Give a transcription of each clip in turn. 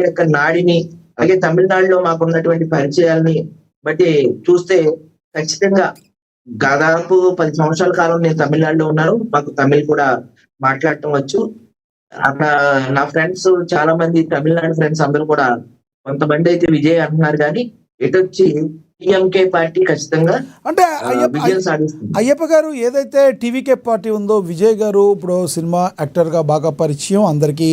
యొక్క నాడిని, అలాగే తమిళనాడులో మాకున్నటువంటి పరిచయాల్ని బట్టి చూస్తే ఖచ్చితంగా దాదాపు 10 సంవత్సరాల కాలం నేను తమిళనాడులో ఉన్నాను. మాకు తమిళ్ కూడా మాట్లాడటం వచ్చు. అక్కడ నా ఫ్రెండ్స్ చాలా మంది తమిళనాడు ఫ్రెండ్స్ అందరూ కూడా కొంతమందయితే విజయ్ అంటున్నారు గానీ, ఎటొచ్చి టీఎంకే పార్టీ ఖచ్చితంగా అంటే విజయం సాధిస్తుంది. అయ్యప్ప గారు ఏదైతే టీవీకే పార్టీ ఉందో, విజయ్ గారు ఇప్పుడు సినిమా యాక్టర్గా బాగా పరిచయం, అందరికీ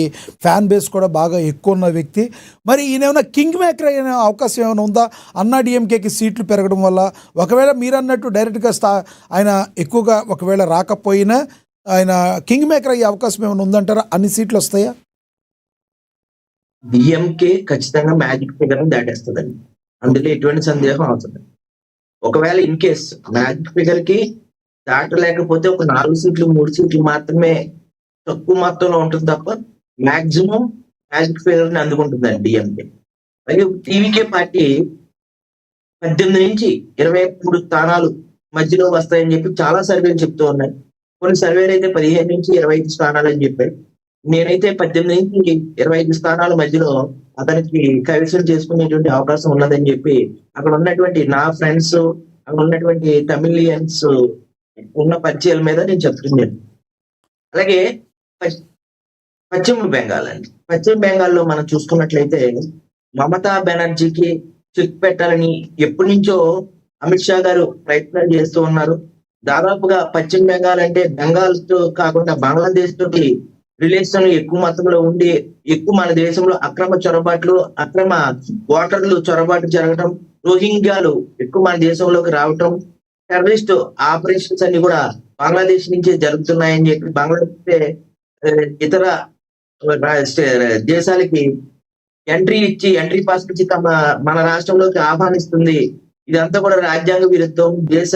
ఫ్యాన్ బేస్ కూడా బాగా ఎక్కువ ఉన్న వ్యక్తి. మరి ఈయన ఏమైనా కింగ్ మేకర్ అయిన అవకాశం ఏమైనా ఉందా? అన్నా డిఎంకేకి సీట్లు పెరగడం వల్ల ఒకవేళ మీరు అన్నట్టు డైరెక్ట్గా ఆయన ఎక్కువగా ఒకవేళ రాకపోయినా ఆయన కింగ్ మేకర్ అయ్యే అవకాశం ఏమైనా ఉందంటారా? అన్ని సీట్లు వస్తాయా? డిఎంకే ఖచ్చితంగా మ్యాజిక్ ఫిగర్ దాటేస్తుందండి. అందులో ఎటువంటి సందేహం అవసరం లేదు. ఒకవేళ ఇన్ కేస్ మ్యాజిక్ ఫిగర్ కి దాటలేకపోతే ఒక 4 సీట్లు 3 సీట్లు మాత్రమే తక్కువ మొత్తంలో ఉంటుంది తప్ప మాక్సిమం మ్యాజిక్ ఫిగర్ ని అందుకుంటుందండి డిఎంకే. అలాగే టీవీకే పార్టీ 18 నుంచి 23 స్థానాలు మధ్యలో వస్తాయని చెప్పి చాలా సర్వేలు చెప్తూ ఉన్నాయి. కొన్ని సర్వేలు అయితే 15 నుంచి 25 స్థానాలు అని చెప్పాయి. నేనైతే 18 నుంచి 25 స్థానాల మధ్యలో అతనికి కైవసం చేసుకునేటువంటి అవకాశం ఉన్నదని చెప్పి అక్కడ ఉన్నటువంటి నా ఫ్రెండ్స్, అక్కడ ఉన్నటువంటి తమిళియన్స్ ఉన్న పరిచయాల మీద నేను చెప్తున్నాను. అలాగే పశ్చిమ బెంగాల్ అండి. పశ్చిమ బెంగాల్లో మనం చూసుకున్నట్లయితే మమతా బెనర్జీకి చెక్ పెట్టాలని ఎప్పటి నుంచో అమిత్ షా గారు ప్రయత్నాలు చేస్తూ ఉన్నారు. దాదాపుగా పశ్చిమ బెంగాల్ అంటే బెంగాల్ తో కాకుండా బంగ్లాదేశ్ తోటి రిలేషన్ ఎక్కువ మొత్తంలో ఉండి ఎక్కువ మన దేశంలో అక్రమ చొరబాట్లు, అక్రమ ఓటర్లు చొరబాటు జరగటం, రోహింగ్యాలు ఎక్కువ మన దేశంలోకి రావటం, టెర్రరిస్ట్ ఆపరేషన్స్ అన్ని కూడా బంగ్లాదేశ్ నుంచే జరుగుతున్నాయని చెప్పి బంగ్లాదేశ్ ఇతర దేశాలకి ఎంట్రీ పాస్ ఇచ్చి మన రాష్ట్రంలోకి ఆహ్వానిస్తుంది. ఇదంతా కూడా రాజ్యాంగ విరుద్ధం, దేశ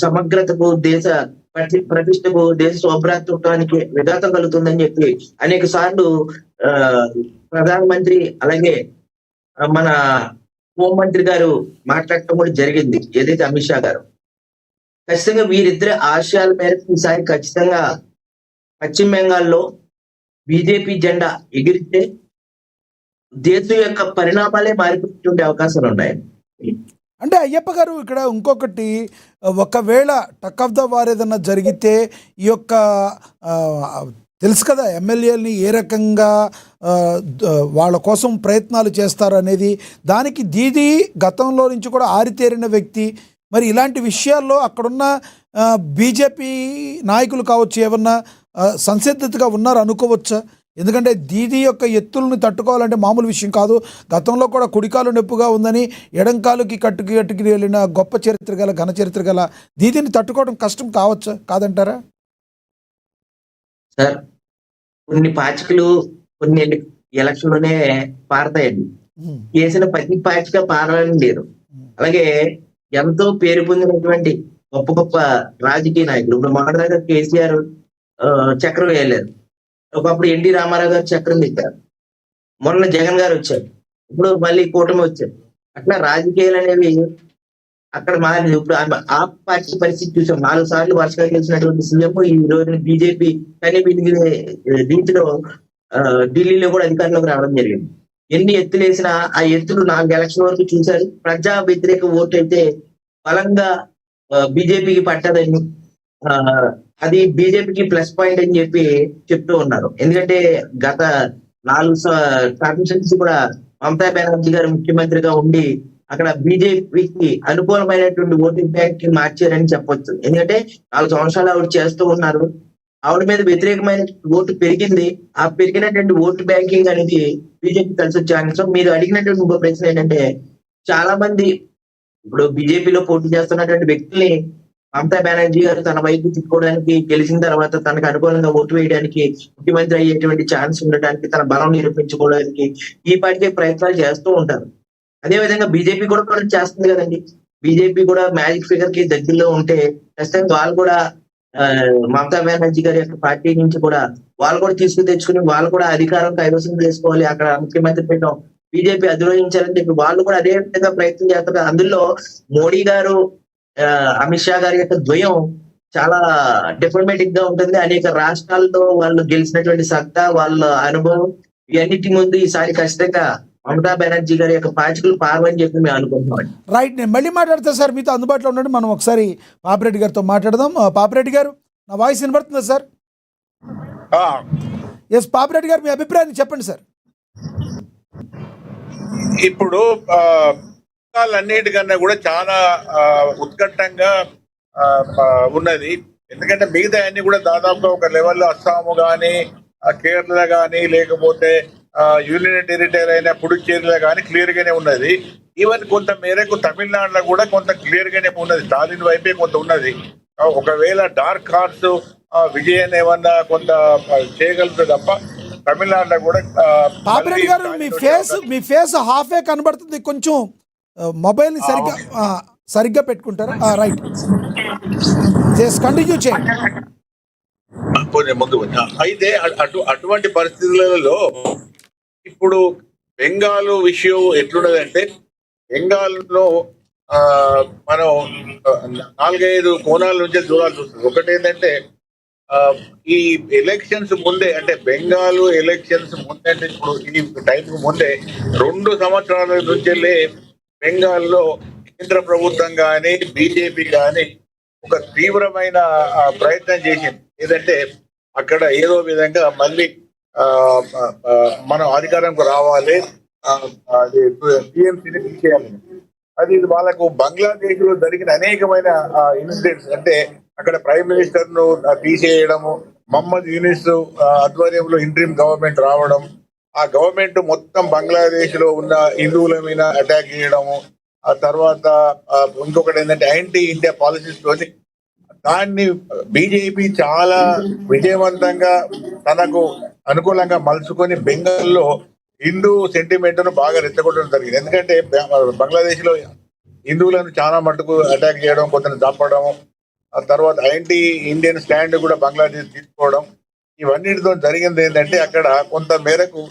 సమగ్రతకు, దేశ ప్రతిష్టకు, దేశ సౌభ్రాతృత్వానికి విఘాతం కలుగుతుందని చెప్పి అనేక సార్లు ప్రధానమంత్రి అలాగే మన హోంమంత్రి గారు మాట్లాడటం కూడా జరిగింది, ఏదైతే అమిత్ షా గారు. ఖచ్చితంగా వీరిద్దరి ఆశయాల మేరకు ఈసారి ఖచ్చితంగా పశ్చిమ బెంగాల్లో బీజేపీ జెండా ఎగిరితే దేశం యొక్క పరిణామాలే మారిపోతుండే అవకాశాలు ఉన్నాయి. అంటే అయ్యప్ప గారు ఇక్కడ ఇంకొకటి, ఒకవేళ టక్ ఆఫ్ ద వార్ ఏదన్నా జరిగితే ఈ యొక్క తెలుసు కదా ఎమ్మెల్యేలని ఏ రకంగా వాళ్ళ కోసం ప్రయత్నాలు చేస్తారు అనేది, దానికి దీది గతంలో నుంచి కూడా ఆరితేరిన వ్యక్తి. మరి ఇలాంటి విషయాల్లో అక్కడున్న బీజేపీ నాయకులు కావచ్చు ఏమన్నా సంసిద్ధతగా ఉన్నారు అనుకోవచ్చా? ఎందుకంటే దీది యొక్క ఎత్తులను తట్టుకోవాలంటే మామూలు విషయం కాదు. గతంలో కూడా కుడికాలు నొప్పుగా ఉందని ఎడంకాలుకి కట్టుకి వెళ్ళిన గొప్ప చరిత్ర గల ఘన చరిత్ర గల దీదిని తట్టుకోవడం కష్టం కావచ్చా, కాదంటారా? సార్, కొన్ని పాచికలు కొన్ని ఎలక్షన్లోనే పారతాయండి. వేసిన ప్రతి పాచిక పారాలని లేదు. అలాగే ఎంతో పేరు పొందినటువంటి గొప్ప గొప్ప రాజకీయ నాయకులు, ఇప్పుడు మొన్నటిదాకా కేసీఆర్ చక్రం వేయలేరు, ఒకప్పుడు ఎన్టీ రామారావు గారు చక్రం తిప్పారు, మొన్న జగన్ గారు వచ్చారు, ఇప్పుడు మళ్ళీ కూటమి వచ్చారు. అట్లా రాజకీయాలు అనేవి అక్కడ మారింది. ఇప్పుడు ఆ పార్టీ పరిస్థితి చూసాం. 4 సార్లు వరుసగా గెలిచినటువంటి సీఎం ఈ రోజు బీజేపీ కానీ దీంట్లో ఢిల్లీలో కూడా అధికారంలోకి రావడం జరిగింది. ఎన్ని ఎత్తులు వేసినా ఆ ఎత్తులు 4 ఎలక్షన్ వరకు చూశారు. ప్రజా వ్యతిరేక ఓటు అయితే బలంగా బీజేపీకి పట్టదని, అది బీజేపీకి ప్లస్ పాయింట్ అని చెప్పి చెప్తూ ఉన్నారు. ఎందుకంటే గత 4 టర్మ్స్ నుంచి కూడా మమతా బెనర్జీ గారు ముఖ్యమంత్రిగా ఉండి అక్కడ బీజేపీకి అనుకూలమైనటువంటి ఓటింగ్ బ్యాంక్ కి మార్చారని చెప్పొచ్చు. ఎందుకంటే 4 సంవత్సరాలు ఆవిడ చేస్తూ ఉన్నారు. ఆవిడ మీద వ్యతిరేకమైన ఓటు పెరిగింది. ఆ పెరిగినటువంటి ఓటు బ్యాంకింగ్ అనేది బీజేపీ కలిసి వచ్చే అవకాశం. మీరు అడిగినటువంటి ఇంకో ప్రశ్న ఏంటంటే, చాలా మంది ఇప్పుడు బీజేపీలో పోటీ చేస్తున్నటువంటి వ్యక్తుల్ని మమతా బెనర్జీ గారు తన వైపు తిప్పుకోవడానికి, గెలిచిన తర్వాత తనకు అనుకూలంగా ఓటు వేయడానికి, ముఖ్యమంత్రి అయ్యేటువంటి ఛాన్స్ ఉండడానికి, తన బలం నిరూపించుకోవడానికి ఈ పార్టీ ప్రయత్నాలు చేస్తూ ఉంటారు. అదే విధంగా బీజేపీ కూడా చేస్తుంది కదండి. బీజేపీ కూడా మ్యాజిక్ ఫిగర్ కి దగ్గరలో ఉంటే ఖచ్చితంగా వాళ్ళు కూడా మమతా బెనర్జీ గారి యొక్క పార్టీ నుంచి కూడా వాళ్ళు కూడా తెచ్చుకుని వాళ్ళు కూడా అధికారం కైవసం చేసుకోవాలి, అక్కడ ముఖ్యమంత్రి పీఠం బీజేపీ అధిరోహించాలని చెప్పి వాళ్ళు కూడా అదే విధంగా ప్రయత్నం చేస్తారు. అందులో మోడీ గారు, అమిత్ షా గారి యొక్క ద్వయం చాలా డిప్లొమాటిక్ గా ఉంటుంది. అనేక రాష్ట్రాలతో వాళ్ళు గెలిచినటువంటి సత్తా, వాళ్ళ అనుభవం ఇవన్నిటి ముందు ఈసారి ఖచ్చితంగా మమతా బెనర్జీ గారి యొక్క పాచికలు పారవని చెప్పి మేము అనుకుంటున్నాం. రైట్, నేను మళ్ళీ మాట్లాడతా సార్, మీతో అందుబాటులో ఉండండి. మనం ఒకసారి పాపిరెడ్డి గారితో మాట్లాడదాం. పాపిరెడ్డి గారు, నా వాయిస్ వినబడుతుందా సార్? ఎస్, పాపిరెడ్డి గారు, మీ అభిప్రాయాన్ని చెప్పండి సార్. ఇప్పుడు అన్నిటికన్నా కూడా చాలా ఉత్కంఠంగా ఉన్నది. ఎందుకంటే మిగతా అన్ని కూడా దాదాపుగా ఒక లెవెల్లో అస్సాము కానీ, కేరళ కానీ, లేకపోతే యూనియన్ టెరిటరీ అయిన పుడుచ్చేరిలో కానీ క్లియర్ గానే ఉన్నది. ఈవెన్ కొంత మేరకు తమిళనాడులో కూడా కొంత క్లియర్ గానే ఉన్నది. స్టాలిన్ వైపే కొంత ఉన్నది. ఒకవేళ డార్క్ హార్స్ విజయన్ ఏమన్నా కొంత చేయగలుగుతుంది తప్ప తమిళనాడులో కూడా. పాపిరెడ్డి గారు, మీ ఫేస్ హాఫే కనబడుతుంది, కొంచెం మొబైల్ ని సరిగ్గా పెట్టుకుంటారా? రైట్, కంటిన్యూ చేయండి. ముందు అయితే అటువంటి పరిస్థితులలో ఇప్పుడు బెంగాల్ విషయం ఎట్లున్నదంటే, బెంగాల్లో మనం 4-5 కోణాల నుంచి దూరాలు చూస్తుంది. ఒకటి ఏంటంటే ఈ ఎలక్షన్స్ ముందే, అంటే బెంగాల్ ఎలక్షన్స్ ముందే, అంటే ఇప్పుడు ఈ టైంకు ముందే 2 సంవత్సరాల నుంచి బెంగాల్లో కేంద్ర ప్రభుత్వం కానీ, బీజేపీ కానీ ఒక తీవ్రమైన ప్రయత్నం చేసింది. ఏదంటే అక్కడ ఏదో విధంగా మళ్ళీ మనం అధికారంకు రావాలి, టీఎంసీని తీసేయాలి. అది వాళ్ళకు బంగ్లాదేశ్ లో జరిగిన అనేకమైన ఇన్సిడెంట్స్, అంటే అక్కడ ప్రైమ్ మినిస్టర్ ను తీసేయడము, మహమ్మద్ యూనిస్ ఆధ్వర్యంలో ఇంట్రీమ్ గవర్నమెంట్ రావడం, ఆ గవర్నమెంట్ మొత్తం బంగ్లాదేశ్ లో ఉన్న హిందువుల మీద అటాక్ చేయడము, ఆ తర్వాత ఇంకొకటి ఏంటంటే యాంటీ ఇండియా పాలసీస్ తోని దాన్ని బీజేపీ చాలా విజయవంతంగా తనకు అనుకూలంగా మలుచుకొని బెంగాల్లో హిందూ సెంటిమెంట్ ను బాగా రెచ్చగొట్టడం జరిగింది. ఎందుకంటే బంగ్లాదేశ్ లో హిందువులను చాలా మటుకు అటాక్ చేయడం, కొంతను చంపడం, ఆ తర్వాత యాంటీ ఇండియన్ స్టాండ్ కూడా బంగ్లాదేశ్ తీసుకోవడం, ఇవన్నిటితో జరిగింది ఏంటంటే అక్కడ కొంత మేరకు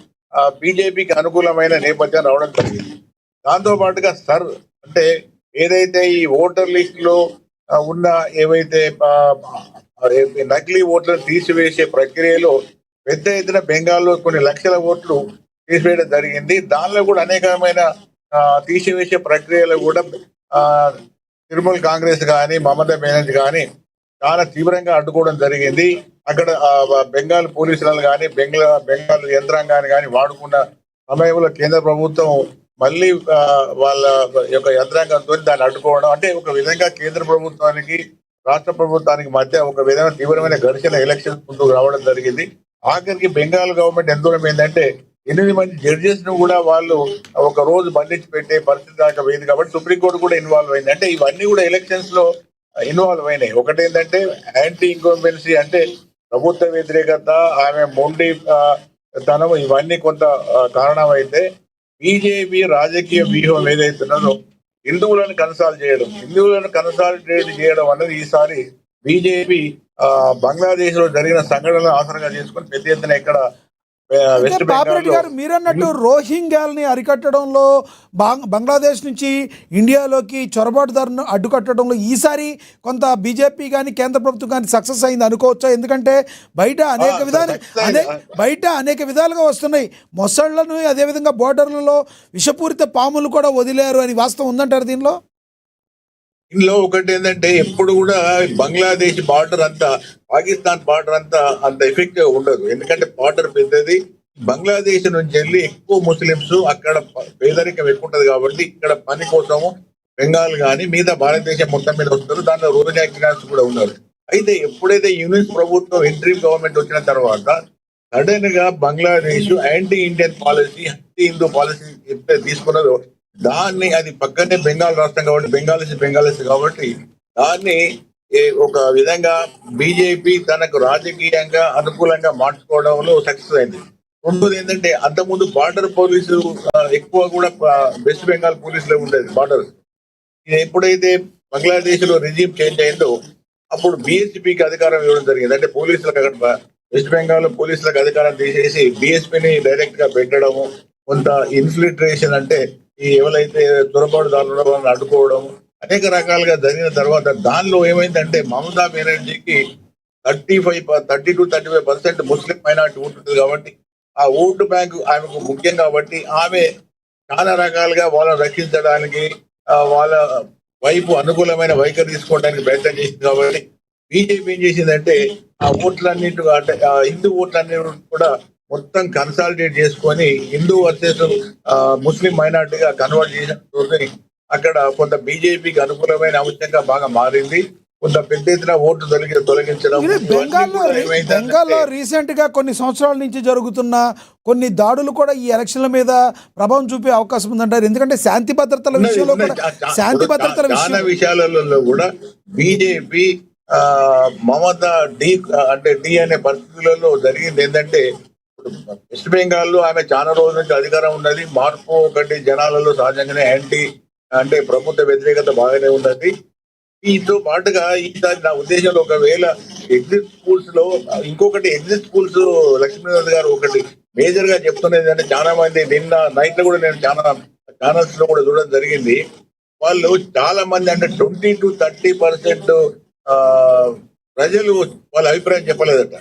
బీజేపీకి అనుకూలమైన నేపథ్యం రావడం జరిగింది. దాంతో పాటుగా అంటే ఏదైతే ఈ ఓటర్ లిస్ట్ లో ఉన్న ఏవైతే నకిలీ ఓట్లను తీసివేసే ప్రక్రియలో పెద్ద ఎత్తున బెంగాల్లో కొన్ని లక్షల ఓట్లు తీసివేయడం జరిగింది. దానిలో కూడా అనేకమైన తీసివేసే ప్రక్రియలో కూడా తృణమూల్ కాంగ్రెస్ కానీ, మమతా బెనర్జీ కానీ చాలా తీవ్రంగా అడ్డుకోవడం జరిగింది. అక్కడ బెంగాల్ పోలీసులను కానీ, బెంగాల్ యంత్రాంగాన్ని కానీ వాడుకున్న సమయంలో కేంద్ర ప్రభుత్వం మళ్ళీ వాళ్ళ యొక్క యంత్రాంగంతో దాన్ని అడ్డుకోవడం, అంటే ఒక విధంగా కేంద్ర ప్రభుత్వానికి రాష్ట్ర ప్రభుత్వానికి మధ్య ఒక విధంగా తీవ్రమైన ఘర్షణ ఎలక్షన్స్ ముందుకు రావడం జరిగింది. ఆఖరికి బెంగాల్ గవర్నమెంట్ ఎంత దూరం ఏంటంటే 8 మంది జడ్జెస్ ను కూడా వాళ్ళు ఒక రోజు బంధించి పెట్టే పరిస్థితి దాకా పోయింది. కాబట్టి సుప్రీంకోర్టు కూడా ఇన్వాల్వ్ అయింది. అంటే ఇవన్నీ కూడా ఎలక్షన్స్ లో ఇన్వాల్వ్ అయినాయి. ఒకటి ఏంటంటే యాంటీ ఇన్కంబెన్సీ, అంటే ప్రభుత్వ వ్యతిరేకత, ఆమె మొండి తనం, ఇవన్నీ కొంత కారణం అయితే బీజేపీ రాజకీయ వ్యూహం ఏదైతున్నదో హిందువులను కన్సాలిడేట్ చేయడం అనేది ఈసారి బీజేపీ బంగ్లాదేశ్ లో జరిగిన సంఘటనలు ఆసరంగా చేసుకుని పెద్ద ఎత్తున ఇక్కడ పాపిరెడ్డి గారు, మీరన్నట్టు రోహింగ్యాల్ని అరికట్టడంలో బంగ్లాదేశ్ నుంచి ఇండియాలోకి చొరబాటుదారులను అడ్డుకట్టడంలో ఈసారి కొంత బీజేపీ కానీ కేంద్ర ప్రభుత్వం కానీ సక్సెస్ అయింది అనుకోవచ్చా? ఎందుకంటే బయట అనేక విధాలుగా వస్తున్నాయి. మొసళ్లను, అదేవిధంగా బోర్డర్లలో విషపూరిత పాములు కూడా వదిలేరు అని వాస్తవం ఉందంటారు దీనిలో? ఇందులో ఒకటి ఏంటంటే ఎప్పుడు కూడా బంగ్లాదేశ్ బార్డర్ అంతా, పాకిస్తాన్ బార్డర్ అంతా అంత ఎఫెక్టివ్ ఉండదు. ఎందుకంటే బార్డర్ పెద్దది. బంగ్లాదేశ్ నుంచి వెళ్ళి ఎక్కువ ముస్లింస్ అక్కడ పేదరికం ఎక్కువ ఉంటది కాబట్టి ఇక్కడ పని కోసము బెంగాల్ కానీ మిగతా భారతదేశం మొత్తం మీద వస్తారు. దాంట్లో రోహింగ్యాస్ కూడా ఉన్నారు. అయితే ఎప్పుడైతే యూనిస్ ప్రభుత్వం ఇంట్రీమ్ గవర్నమెంట్ వచ్చిన తర్వాత సడన్ గా Bangladesh anti Indian policy, anti Hindu policy ఎప్పుడైతే తీసుకున్నదో దాన్ని, అది పక్కనే బెంగాల్ రాష్ట్రం కాబట్టి బెంగాలీస్ కాబట్టి దాన్ని ఒక విధంగా బీజేపీ తనకు రాజకీయంగా అనుకూలంగా మార్చుకోవడంలో సక్సెస్ అయింది. రెండోది ఏంటంటే అంతకుముందు బార్డర్ పోలీసు ఎక్కువ కూడా వెస్ట్ బెంగాల్ పోలీసులో ఉండేది బార్డర్. ఇది ఎప్పుడైతే బంగ్లాదేశ్ లో రిజీమ్ చేంజ్ అయిందో అప్పుడు బీఎస్పీకి అధికారం ఇవ్వడం జరిగింది. అంటే పోలీసులకు అక్కడ వెస్ట్ బెంగాల్ పోలీసులకు అధికారం తీసేసి బీఎస్పీని డైరెక్ట్ గా పెట్టడము, కొంత ఇన్ఫిల్ట్రేషన్, అంటే ఈ ఎవరైతే చొరబాటుదారులు వాళ్ళని అడ్డుకోవడం, అనేక రకాలుగా జరిగిన తర్వాత దానిలో ఏమైందంటే మమతా బెనర్జీకి 30-35% ముస్లిం మైనార్టీ ఉంటుంది కాబట్టి ఆ ఓటు బ్యాంకు ఆమెకు ముఖ్యం కాబట్టి ఆమె చాలా రకాలుగా వాళ్ళని రక్షించడానికి వాళ్ళ వైపు అనుకూలమైన వైఖరి తీసుకోవడానికి ప్రయత్నం చేసింది కాబట్టి బీజేపీ ఏం చేసిందంటే ఆ ఓట్లన్నింటి అంటే ఆ హిందూ ఓట్లన్నిటి కూడా మొత్తం కన్సాలిడేట్ చేసుకొని హిందూ వర్సెస్ ముస్లిం మైనార్టీగా కన్వర్ట్ చేసిన అక్కడ కొంత బీజేపీకి అనుకూలమైన అంశంగా బాగా మారింది. కొంత పెద్ద ఎత్తున ఓటు తొలగించడం ఇది ఇవన్నీ బెంగాల్లో కూడా ఏమైందంటే బెంగాల్లో రీసెంట్గా కొన్ని సంవత్సరాల నుంచి జరుగుతున్న కొన్ని దాడులు కూడా ఈ ఎలక్షన్ల మీద ప్రభావం చూపే అవకాశం ఉందంటారు. ఎందుకంటే శాంతి భద్రతల ఉన్నది విషయంలో ఉన్నది కూడా శాంతి భద్రతల చాలా విషయం విషయాలలో కూడా బీజేపీ మమత డి అంటే డి అనే పరిస్థితులలో జరిగింది ఏంటంటే ఇప్పుడు వెస్ట్ బెంగాల్లో ఆమె చాలా రోజుల నుంచి అధికారం ఉన్నది. మార్పు ఒకటి జనాలలో సహజంగానే యాంటీ అంటే ప్రభుత్వ వ్యతిరేకత బాగానే ఉన్నది. దీంతో పాటుగా ఈసారి నా ఉద్దేశంలో ఒకవేళ ఎగ్జిట్ స్కూల్స్ లో ఇంకొకటి ఎగ్జిట్ స్కూల్స్ లక్ష్మీనాథ్ గారు ఒకటి మేజర్ గా చెప్తున్నది అంటే చాలా మంది నిన్న నైట్ లో కూడా నేను చాలా ఛానల్స్ లో కూడా చూడడం జరిగింది. వాళ్ళు చాలా మంది అంటే 20-30% ప్రజలు వాళ్ళ అభిప్రాయం చెప్పలేదట.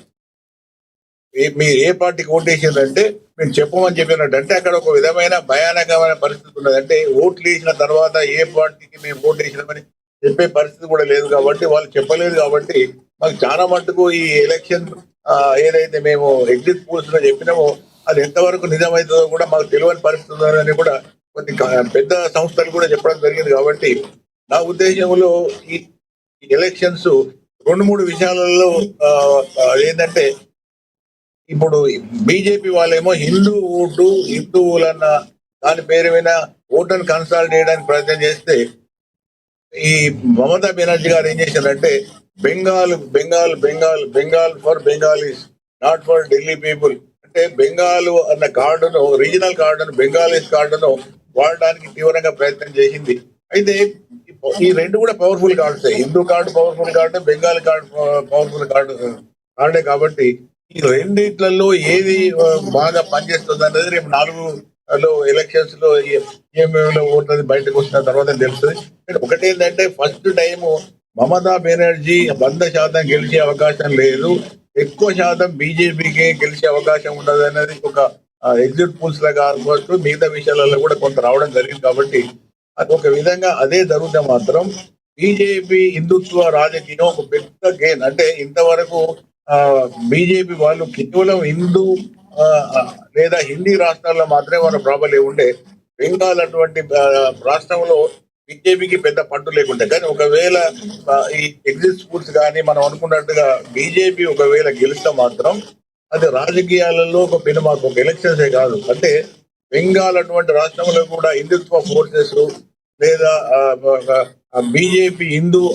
మీరు ఏ పార్టీకి ఓటేసిందంటే మేము చెప్పమని చెప్పినట్టు అంటే అక్కడ ఒక విధమైన భయానకమైన పరిస్థితి ఉన్నది. అంటే ఓట్లు వేసిన తర్వాత ఏ పార్టీకి మేము ఓటు వేసినామని చెప్పే పరిస్థితి కూడా లేదు కాబట్టి వాళ్ళు చెప్పలేదు కాబట్టి మాకు చాలా మట్టుకు ఈ ఎలక్షన్ ఏదైతే మేము ఎగ్జిట్ పోల్స్ లో చెప్పినామో అది ఎంతవరకు నిజమవుతుందో కూడా మాకు తెలియని పరిస్థితి ఉందని కూడా కొన్ని పెద్ద సంస్థలు కూడా చెప్పడం జరిగింది. కాబట్టి నా ఉద్దేశంలో ఈ ఎలక్షన్స్ 2-3 విషయాలలో ఏంటంటే ఇప్పుడు బీజేపీ వాళ్ళేమో హిందూ ఓటు హిందువులన్న దాని పేరు మీద ఓటును కన్సాలిడేట్ చేయడానికి ప్రయత్నం చేస్తే ఈ మమతా బెనర్జీ గారు ఏం చేశారంటే Bengal Bengal Bengal Bengal for Bengalis not for Delhi people అంటే బెంగాల్ అన్న కార్డును రీజనల్ కార్డును బెంగాలీస్ కార్డును వాడడానికి తీవ్రంగా ప్రయత్నం చేసింది. అయితే ఈ రెండు కూడా powerful cards, Hindu card powerful card, Bengal card powerful కార్డే కాబట్టి ఈ రెండిట్లలో ఏది బాగా పనిచేస్తుంది అనేది రేపు 4 ఎలక్షన్స్ లో ఏమేమిలో ఓట్లది బయటకు వచ్చిన తర్వాత తెలుస్తుంది. ఒకటి ఏంటంటే ఫస్ట్ టైం మమతా బెనర్జీ 100% గెలిచే అవకాశం లేదు, ఎక్కువ శాతం బీజేపీకి గెలిచే అవకాశం ఉండదు అనేది ఒక ఎగ్జిట్ పోల్స్ లాగా కావచ్చు మిగతా విషయాలలో కూడా కొంత రావడం జరిగింది. కాబట్టి అది ఒక విధంగా అదే జరిగితే మాత్రం బీజేపీ హిందుత్వ రాజకీయం ఒక పెద్ద గెయిన్. అంటే ఇంతవరకు బీజేపీ వాళ్ళు కేవలం హిందూ లేదా హిందీ రాష్ట్రాల్లో మాత్రమే వాళ్ళ ప్రాబల్యం ఉండే. బెంగాల్ అటువంటి రాష్ట్రంలో బీజేపీకి పెద్ద పట్టు లేకుండే. కానీ ఒకవేళ ఈ ఎగ్జిట్ స్కూల్స్ కానీ మనం అనుకున్నట్టుగా బీజేపీ ఒకవేళ గెలిస్తే మాత్రం అది రాజకీయాలలో ఒక పెనుమార్పు, ఒక ఎలక్షన్సే కాదు అంటే బెంగాల్ అటువంటి రాష్ట్రంలో కూడా హిందుత్వ ఫోర్సెస్ లేదా బీజేపీ హిందూ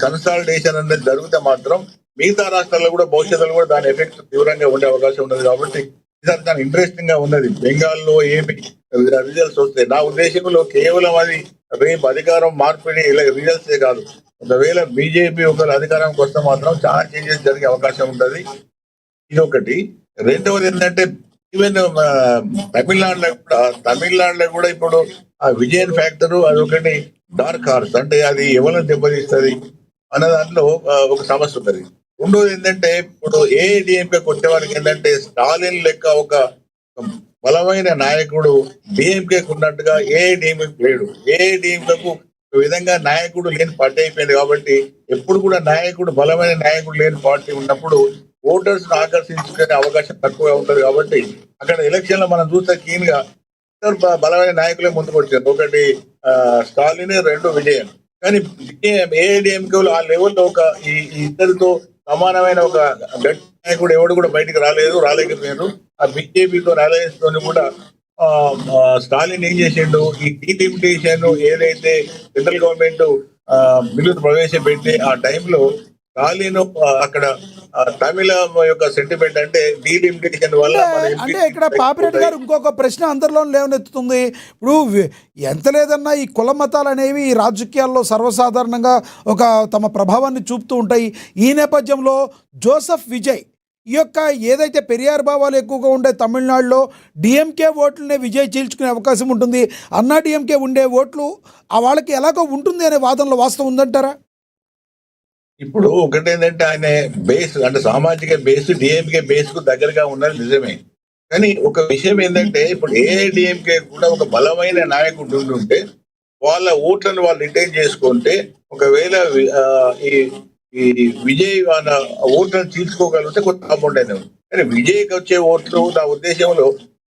కన్సాలిడేషన్ అనేది జరిగితే మాత్రం మిగతా రాష్ట్రాల్లో కూడా భవిష్యత్తులో కూడా దాని ఎఫెక్ట్ తీవ్రంగా ఉండే అవకాశం ఉన్నది. కాబట్టి ఈసారి దాని ఇంట్రెస్టింగ్ గా ఉన్నది. బెంగాల్లో ఏమి రిజల్ట్స్ వస్తాయి నా ఉద్దేశంలో కేవలం అది రేపు అధికారం మార్పిడి రిజల్ట్సే కాదు, ఒకవేళ బీజేపీ ఒకవేళ అధికారానికి వస్తే మాత్రం చాలా చేంజెస్ జరిగే అవకాశం ఉంటది. ఇది ఒకటి. రెండవది ఏంటంటే ఈవెన్ తమిళనాడులో కూడా ఇప్పుడు ఆ విజయన్ ఫ్యాక్టర్ అదొకటి డార్క్ హార్స్ అంటే అది ఎవరిని దెబ్బతీస్తుంది అన్న దాంట్లో ఒక సమస్య ఉంటుంది. రెండోది ఏంటంటే ఇప్పుడు ఏఐడిఎంకేకి వచ్చే వారికి ఏంటంటే స్టాలిన్ లెక్క ఒక బలమైన నాయకుడు డిఎంకేకి ఉన్నట్టుగా ఏఐడిఎంకేకి లేడు. ఏఐడిఎంకేకు ఒక విధంగా నాయకుడు లేని పార్టీ అయిపోయింది. కాబట్టి ఎప్పుడు కూడా నాయకుడు బలమైన నాయకుడు లేని పార్టీ ఉన్నప్పుడు ఓటర్స్ ఆకర్షించుకునే అవకాశం తక్కువగా ఉంటది. కాబట్టి అక్కడ ఎలక్షన్ లో మనం చూస్తే కీన్ గా బలమైన నాయకులే ముందుకు వచ్చారు. ఒకటి స్టాలిన్, 2 విజయన్. కానీ ఏఐడిఎంకే ఆ లెవెల్లో ఒక ఈ ఇద్దరితో సమానమైన ఒక గట్టి నాయకుడు ఎవడు కూడా బయటకు రాలేకపోయారు. ఆ బీజేపీతో అలయన్స్ తోని కూడా స్టాలిన్ ఏం చేసిండు, ఈ డీలిమిటేషన్ ఏదైతే సెంట్రల్ గవర్నమెంట్ బిల్లు ప్రవేశపెట్టి ఆ టైంలో స్టాలిన్ అక్కడ తమిళ యొక్క సెంటిమెంట్ అంటే డీలిమిటేషన్ వల్ల అంటే ఇక్కడ పాపిరెడ్డి గారు ఇంకొక ప్రశ్న అందరిలో లేవనెత్తుతుంది. ఇప్పుడు ఎంత లేదన్నా ఈ కుల మతాలు అనేవి ఈ రాజకీయాల్లో సర్వసాధారణంగా ఒక తమ ప్రభావాన్ని చూపుతూ ఉంటాయి. ఈ నేపథ్యంలో జోసెఫ్ విజయ్ ఈ యొక్క ఏదైతే పెరియార్ భావాలు ఎక్కువగా ఉండే తమిళనాడులో డిఎంకే ఓట్లనే విజయ్ చీల్చుకునే అవకాశం ఉంటుంది, అన్నా డిఎంకే ఉండే ఓట్లు ఆ వాళ్ళకి ఎలాగో ఉంటుంది అనే వాదనలో వాస్తవం ఉందంటారా? ఇప్పుడు ఒకటి ఏంటంటే ఆయన బేస్ అంటే సామాజిక బేస్ డిఎంకే బేస్ కు దగ్గరగా ఉన్నది నిజమే. కానీ ఒక విషయం ఏంటంటే ఇప్పుడు ఏఐడిఎంకే కూడా ఒక బలమైన నాయకుడు ఉంటే వాళ్ళ ఓట్లను వాళ్ళు రిటైన్ చేసుకుంటే ఒకవేళ ఈ ఈ విజయ్ వాళ్ళ ఓట్లను తీసుకోగలిగితే కొంత కాంపౌండ్ అయినా కానీ విజయ్కి వచ్చే ఓట్లు నా ఉద్దేశంలో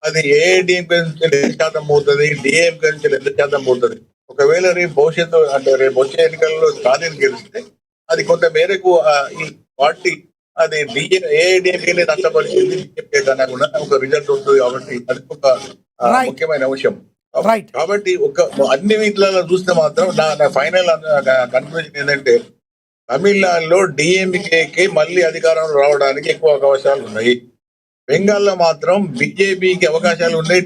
అది ఏఐడిఎంకే నుంచి ఎంత శాతం పోతుంది, డిఎంకే నుంచి ఎంత శాతం పోతుంది. ఒకవేళ రేపు భవిష్యత్తు అంటే రేపు వచ్చే ఎన్నికల్లో స్టాలిన్ గెలిస్తే అది కొంత మేరకు ఈ పార్టీ అది ఏఐడిఎంకే నష్టపరిచింది కన్నా కూడా ఒక రిజల్ట్ ఉంటుంది. కాబట్టి అది ఒక Right. ముఖ్యమైన అంశం. Right. కాబట్టి అన్ని వీటిలలో చూస్తే మాత్రం నా ఫైనల్ కన్క్లూజన్ ఏంటంటే తమిళనాడులో డిఎంకేకి మళ్ళీ అధికారంలో రావడానికి ఎక్కువ అవకాశాలు ఉన్నాయి. బెంగాల్లో మాత్రం బీజేపీకి అవకాశాలు ఉన్నాయి,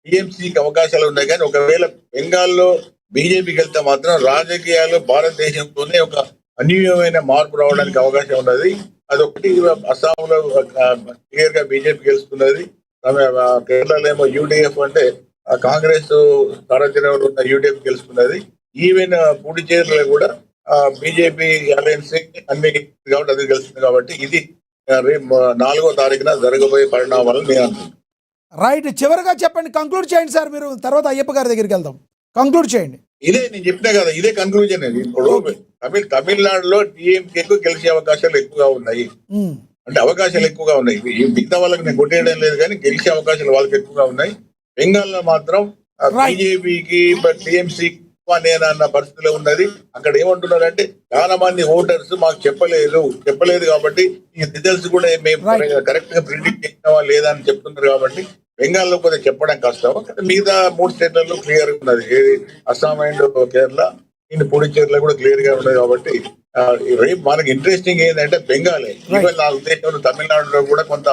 టీఎంసీకి అవకాశాలు ఉన్నాయి. కానీ ఒకవేళ బెంగాల్లో బీజేపీకి వెళ్తే మాత్రం రాజకీయాలు భారతదేశంలోనే ఒక అనూహ్యమైన మార్పు రావడానికి అవకాశం ఉన్నది. అదొకటి. అస్సాంలో క్లియర్ గా బీజేపీ గెలుస్తున్నది. కేరళలో ఏమో యూడిఎఫ్ అంటే కాంగ్రెస్ సారథ్యంలో ఉన్న యూడిఎఫ్ గెలుస్తున్నది. ఈవెన్ పుడుచేరిలో కూడా బీజేపీ అలయన్స్ అన్ని కాబట్టి అది గెలుస్తుంది. కాబట్టి ఇది రేపు 4వ తారీఖున జరగబోయే పరిణామాలు నేను అనుకుంటున్నాను. రైట్. చివరిగా చెప్పండి, కంక్లూడ్ చేయండి సార్. మీరు తర్వాత అయ్యప్ప గారి దగ్గరికి వెళ్దాం. కంక్లూడ్ చేయండి. ఇదే నేను చెప్పినా కదా, ఇదే కన్క్లూజన్. ఇప్పుడు తమిళనాడులో డిఎంకేకు గెలిచే అవకాశాలు ఎక్కువగా ఉన్నాయి. అంటే అవకాశాలు ఎక్కువగా ఉన్నాయి. మిగతా వాళ్ళకి నేను కొట్టేయడం లేదు కానీ గెలిచే అవకాశాలు వాళ్ళకి ఎక్కువగా ఉన్నాయి. బెంగాల్లో మాత్రం బీజేపీకి టీఎంసీ అన్న పరిస్థితిలో ఉన్నది. అక్కడ ఏమంటున్నారంటే చాలా మంది ఓటర్స్ మాకు చెప్పలేదు కాబట్టి ఈ రిజల్ట్స్ కూడా మేము కరెక్ట్ గా ప్రిడిక్ట్ చేసినావా లేదా అని చెప్తున్నారు. కాబట్టి బెంగాల్లో కొంచెం చెప్పడం కష్టం. మిగతా 3 స్టేట్లలో క్లియర్ ఉన్నది. అస్సాం అండ్ కేరళ, పుడుచేరిలో కూడా క్లియర్ గా ఉన్నది. కాబట్టి రేపు మనకి ఇంట్రెస్టింగ్ ఏంటంటే బెంగాలే. ఈవెన్ నా ఉద్దేశంలో తమిళనాడులో కూడా కొంత